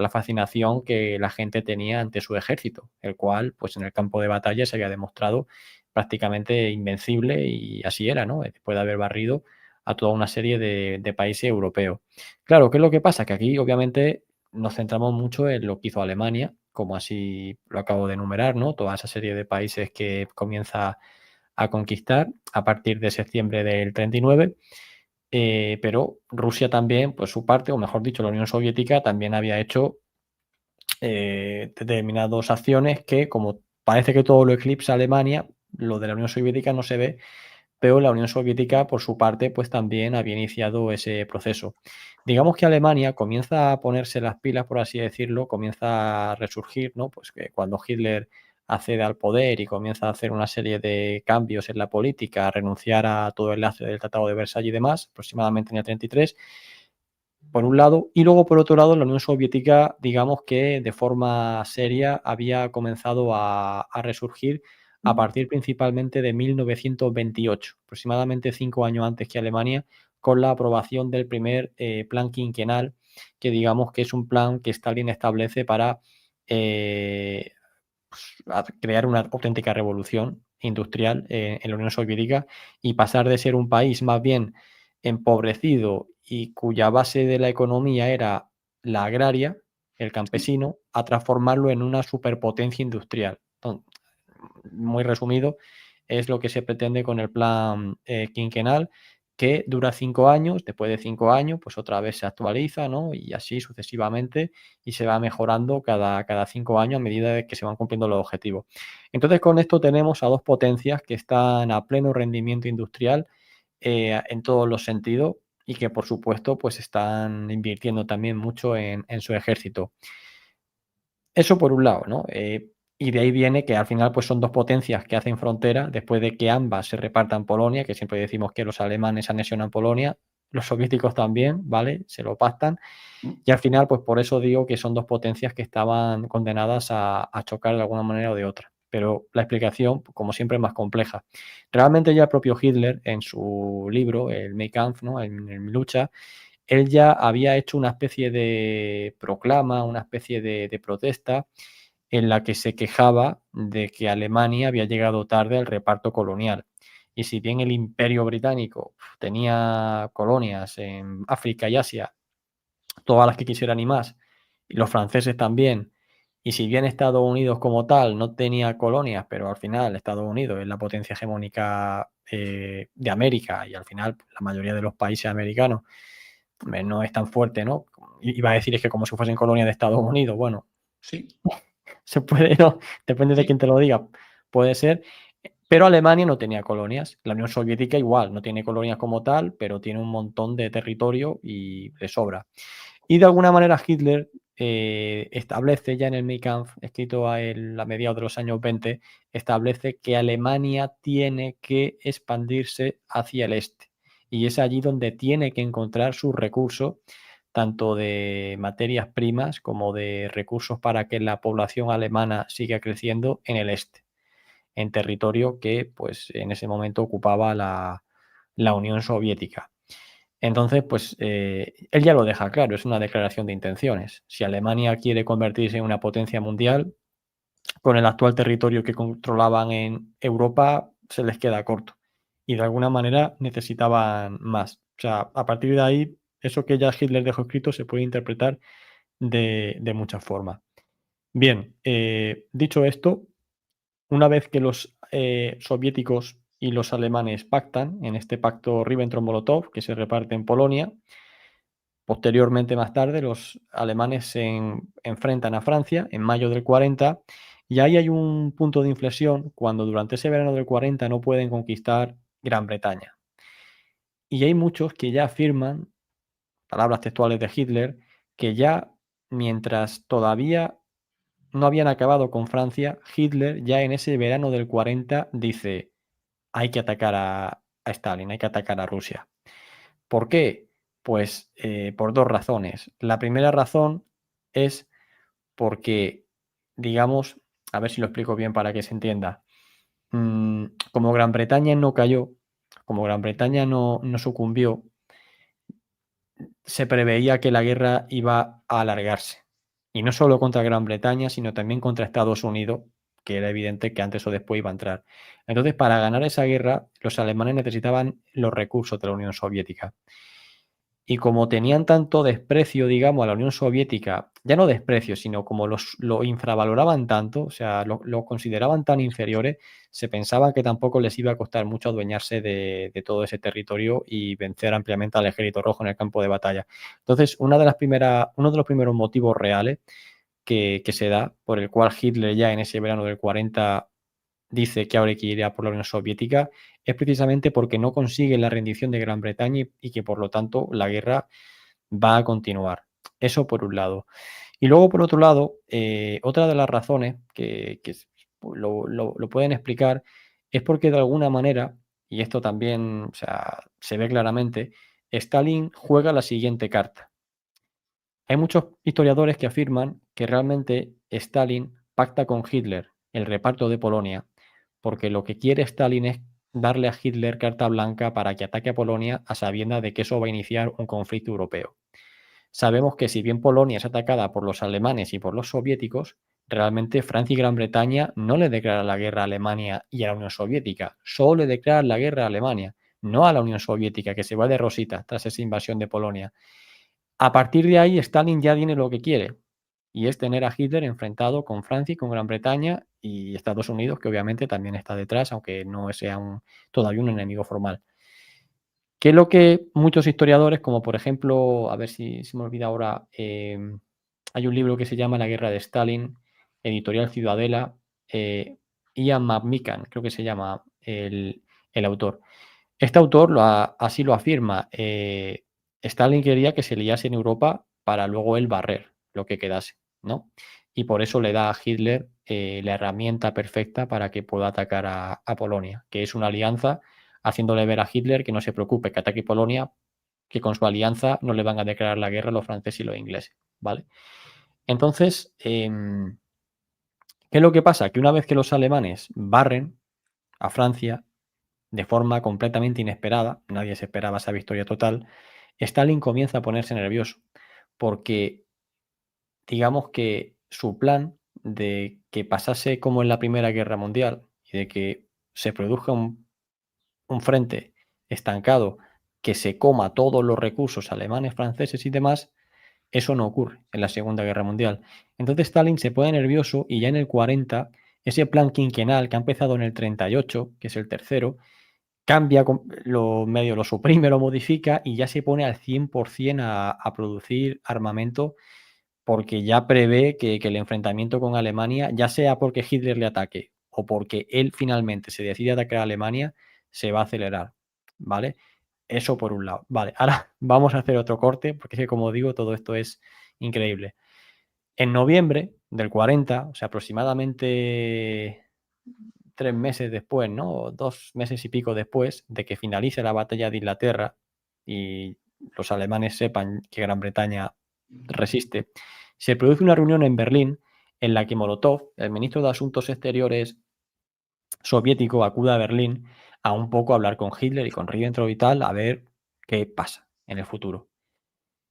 la fascinación que la gente tenía ante su ejército, el cual, pues en el campo de batalla se había demostrado prácticamente invencible y así era, ¿no? Después de haber barrido a toda una serie de países europeos. Claro, ¿qué es lo que pasa? Que aquí obviamente nos centramos mucho en lo que hizo Alemania, como así lo acabo de enumerar, ¿no? Toda esa serie de países que comienza a conquistar a partir de septiembre del 39. Pero Rusia también, por su parte, o mejor dicho, la Unión Soviética también había hecho determinadas acciones que, como parece que todo lo eclipsa Alemania, lo de la Unión Soviética no se ve, pero la Unión Soviética, por su parte, pues también había iniciado ese proceso. Digamos que Alemania comienza a ponerse las pilas, por así decirlo, comienza a resurgir, ¿no? Pues que cuando Hitler accede al poder y comienza a hacer una serie de cambios en la política, a renunciar a todo el enlace del Tratado de Versalles y demás, aproximadamente en el 33, por un lado, y luego por otro lado, la Unión Soviética, digamos que de forma seria había comenzado a resurgir a partir principalmente de 1928, aproximadamente 5 años antes que Alemania, con la aprobación del primer plan quinquenal, que digamos que es un plan que Stalin establece para eh, crear una auténtica revolución industrial en la Unión Soviética y pasar de ser un país más bien empobrecido y cuya base de la economía era la agraria, el campesino, a transformarlo en una superpotencia industrial. Muy resumido, es lo que se pretende con el plan quinquenal, que dura 5 años. Después de 5 años, pues otra vez se actualiza, ¿no? Y así sucesivamente, y se va mejorando cada 5 años a medida de que se van cumpliendo los objetivos. Entonces, con esto tenemos a dos potencias que están a pleno rendimiento industrial en todos los sentidos y que, por supuesto, pues están invirtiendo también mucho en su ejército. Eso por un lado, ¿no? Y de ahí viene que al final pues son dos potencias que hacen frontera después de que ambas se repartan Polonia, que siempre decimos que los alemanes anexionan Polonia, los soviéticos también, ¿vale? Se lo pactan. Y al final, pues por eso digo que son dos potencias que estaban condenadas a chocar de alguna manera o de otra. Pero la explicación, como siempre, es más compleja. Realmente ya el propio Hitler, en su libro, el Mein Kampf, ¿no? En Lucha, él ya había hecho una especie de proclama, una especie de protesta en la que se quejaba de que Alemania había llegado tarde al reparto colonial. Y si bien el Imperio Británico tenía colonias en África y Asia, todas las que quisieran y más, y los franceses también, y si bien Estados Unidos como tal no tenía colonias, pero al final Estados Unidos es la potencia hegemónica de América y al final la mayoría de los países americanos no es tan fuerte, ¿no? Iba a decir es que como si fuesen colonia de Estados Unidos, bueno, Sí, se puede, ¿no? Depende de sí. quién te lo diga, puede ser. Pero Alemania no tenía colonias. La Unión Soviética igual, no tiene colonias como tal, pero tiene un montón de territorio y le sobra. Y de alguna manera Hitler establece ya en el Mein Kampf, escrito a mediados de los años 20, establece que Alemania tiene que expandirse hacia el este. Y es allí donde tiene que encontrar sus recursos, tanto de materias primas como de recursos para que la población alemana siga creciendo en el este, en territorio que pues en ese momento ocupaba la Unión Soviética. Entonces, pues él ya lo deja claro, es una declaración de intenciones. Si Alemania quiere convertirse en una potencia mundial, con el actual territorio que controlaban en Europa, se les queda corto. Y de alguna manera necesitaban más. O sea, a partir de ahí, eso que ya Hitler dejó escrito se puede interpretar de muchas formas. Bien, dicho esto, una vez que los soviéticos y los alemanes pactan en este pacto Ribbentrop-Molotov, que se reparte en Polonia, posteriormente, más tarde, los alemanes enfrentan a Francia en mayo del 40 y ahí hay un punto de inflexión cuando durante ese verano del 40 no pueden conquistar Gran Bretaña. Y hay muchos que ya afirman, palabras textuales de Hitler, que ya mientras todavía no habían acabado con Francia, Hitler ya en ese verano del 40 dice, hay que atacar a Stalin, hay que atacar a Rusia. ¿Por qué? Pues por dos razones. La primera razón es porque, digamos, a ver si lo explico bien para que se entienda. Como Gran Bretaña no cayó, como Gran Bretaña no sucumbió, se preveía que la guerra iba a alargarse. Y no solo contra Gran Bretaña, sino también contra Estados Unidos, que era evidente que antes o después iba a entrar. Entonces, para ganar esa guerra, los alemanes necesitaban los recursos de la Unión Soviética. Y como tenían tanto desprecio, digamos, a la Unión Soviética, ya no desprecio, sino como lo infravaloraban tanto, o sea, lo consideraban tan inferiores, se pensaba que tampoco les iba a costar mucho adueñarse de todo ese territorio y vencer ampliamente al Ejército Rojo en el campo de batalla. Entonces, uno de los primeros motivos reales que se da, por el cual Hitler ya en ese verano del 40 dice que ahora iría por la Unión Soviética, es precisamente porque no consigue la rendición de Gran Bretaña y que por lo tanto la guerra va a continuar. Eso por un lado. Y luego, por otro lado, otra de las razones que lo pueden explicar es porque de alguna manera, y esto también, o sea, se ve claramente, Stalin juega la siguiente carta. Hay muchos historiadores que afirman que realmente Stalin pacta con Hitler el reparto de Polonia, porque lo que quiere Stalin es darle a Hitler carta blanca para que ataque a Polonia a sabiendas de que eso va a iniciar un conflicto europeo. Sabemos que si bien Polonia es atacada por los alemanes y por los soviéticos, realmente Francia y Gran Bretaña no le declaran la guerra a Alemania y a la Unión Soviética, solo le declaran la guerra a Alemania, no a la Unión Soviética, que se va de rosita tras esa invasión de Polonia. A partir de ahí, Stalin ya tiene lo que quiere, y es tener a Hitler enfrentado con Francia y con Gran Bretaña y Estados Unidos, que obviamente también está detrás, aunque no sea todavía un enemigo formal. ¿Qué es lo que muchos historiadores, como por ejemplo, a ver si se me olvida ahora, hay un libro que se llama La guerra de Stalin, editorial Ciudadela, Ian McMillan, creo que se llama el autor. Este autor así lo afirma. Stalin quería que se liase en Europa para luego él barrer lo que quedase, ¿no? Y por eso le da a Hitler la herramienta perfecta para que pueda atacar a Polonia, que es una alianza, haciéndole ver a Hitler que no se preocupe, que ataque Polonia, que con su alianza no le van a declarar la guerra los franceses y los ingleses, ¿vale? Entonces, ¿qué es lo que pasa? Que una vez que los alemanes barren a Francia, de forma completamente inesperada, nadie se esperaba esa victoria total, Stalin comienza a ponerse nervioso, porque digamos que su plan de que pasase como en la Primera Guerra Mundial y de que se produzca un frente estancado que se coma todos los recursos alemanes, franceses y demás, eso no ocurre en la Segunda Guerra Mundial. Entonces Stalin se pone nervioso y ya en el 40, ese plan quinquenal que ha empezado en el 38, que es el tercero, cambia, lo suprime, lo modifica y ya se pone al 100% a producir armamento porque ya prevé que el enfrentamiento con Alemania, ya sea porque Hitler le ataque o porque él finalmente se decide atacar a Alemania, se va a acelerar, ¿vale? Eso por un lado. Vale, ahora vamos a hacer otro corte, porque es que, como digo, todo esto es increíble. En noviembre del 40, o sea, aproximadamente 3 meses después, ¿no? 2 meses y pico después de que finalice la batalla de Inglaterra y los alemanes sepan que Gran Bretaña resiste, se produce una reunión en Berlín en la que Molotov, el ministro de Asuntos Exteriores soviético, acude a Berlín a un poco hablar con Hitler y con Ribbentrop y tal, a ver qué pasa en el futuro.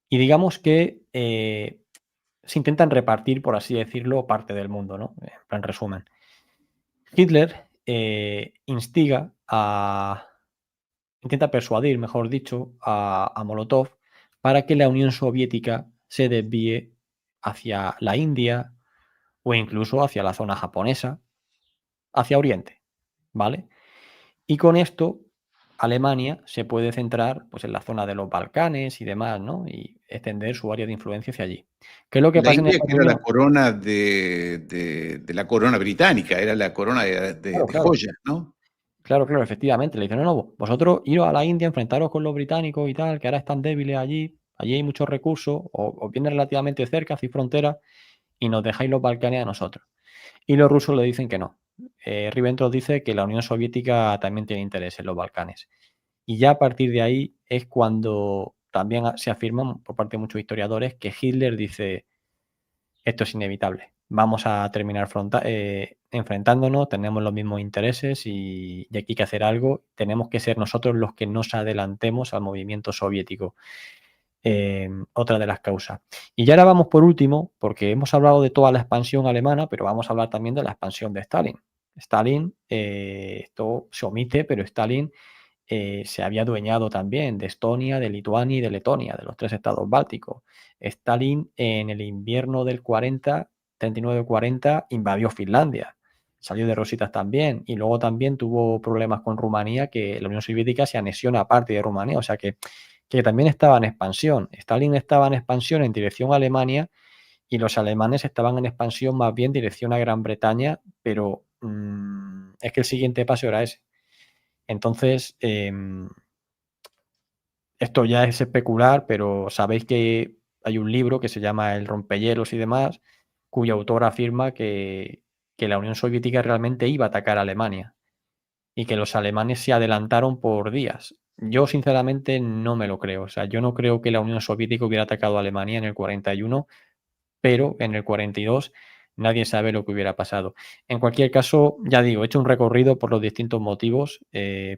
Y digamos que se intentan repartir, por así decirlo, parte del mundo, ¿no? En resumen. Hitler intenta persuadir, mejor dicho, a Molotov para que la Unión Soviética se desvíe hacia la India o incluso hacia la zona japonesa, hacia Oriente, ¿vale? Y con esto Alemania se puede centrar pues, en la zona de los Balcanes y demás, ¿no? Y extender su área de influencia hacia allí. ¿Qué es lo que La pasa en India, esta que era la reunión? corona de la corona británica, era la corona Claro, de claro. joyas, ¿no? Claro, claro, efectivamente. Le dicen, no, no, vosotros iros a la India, enfrentaros con los británicos y tal, que ahora están débiles allí, allí hay muchos recursos, os viene relativamente cerca, hacéis frontera, y nos dejáis los Balcanes a nosotros. Y los rusos le dicen que no. Ribbentrop dice que la Unión Soviética también tiene interés en los Balcanes. Y ya a partir de ahí es cuando también se afirman por parte de muchos historiadores que Hitler dice, esto es inevitable. Vamos a terminar enfrentándonos, tenemos los mismos intereses y aquí hay que hacer algo. Tenemos que ser nosotros los que nos adelantemos al movimiento soviético. otra de las causas. Y ya ahora vamos por último, porque hemos hablado de toda la expansión alemana, pero vamos a hablar también de la expansión de Stalin. Stalin, esto se omite, pero Stalin se había adueñado también de Estonia, de Lituania y de Letonia, de los 3 estados bálticos. Stalin en el invierno del 40, 39-40, invadió Finlandia. Salió de rositas también. Y luego también tuvo problemas con Rumanía, que la Unión Soviética se anexiona a parte de Rumanía. O sea que también estaba en expansión. Stalin estaba en expansión en dirección a Alemania y los alemanes estaban en expansión más bien dirección a Gran Bretaña, pero es que el siguiente paso era ese. Entonces, esto ya es especular, pero sabéis que hay un libro que se llama El rompehielos y demás, cuyo autor afirma que la Unión Soviética realmente iba a atacar a Alemania y que los alemanes se adelantaron por días. Yo sinceramente no me lo creo. O sea, yo no creo que la Unión Soviética hubiera atacado a Alemania en el 41, pero en el 42 nadie sabe lo que hubiera pasado. En cualquier caso, ya digo, he hecho un recorrido por los distintos motivos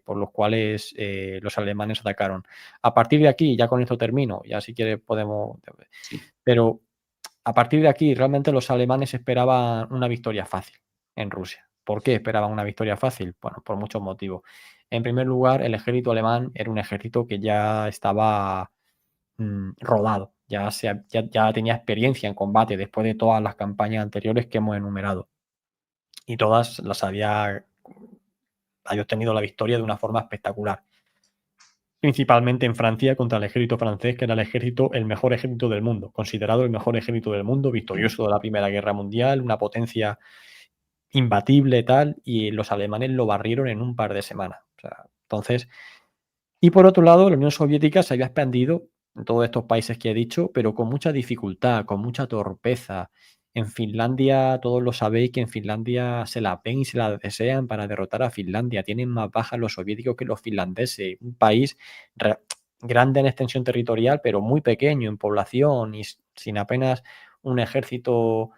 por los cuales los alemanes atacaron. A partir de aquí, ya con esto termino, ya si quieres podemos... Sí. Pero a partir de aquí, realmente los alemanes esperaban una victoria fácil en Rusia. ¿Por qué esperaban una victoria fácil? Bueno, por muchos motivos. En primer lugar, el ejército alemán era un ejército que ya estaba rodado, ya tenía experiencia en combate después de todas las campañas anteriores que hemos enumerado. Y todas las había obtenido la victoria de una forma espectacular. Principalmente en Francia contra el ejército francés, que era el mejor ejército del mundo, considerado el mejor ejército del mundo, victorioso de la Primera Guerra Mundial, una potencia imbatible tal, y los alemanes lo barrieron en un par de semanas. O sea, entonces, y por otro lado, la Unión Soviética se había expandido en todos estos países que he dicho, pero con mucha dificultad, con mucha torpeza. En Finlandia, todos lo sabéis que en Finlandia se la ven y se la desean para derrotar a Finlandia. Tienen más bajas los soviéticos que los finlandeses. Un país grande en extensión territorial, pero muy pequeño en población y sin apenas un ejército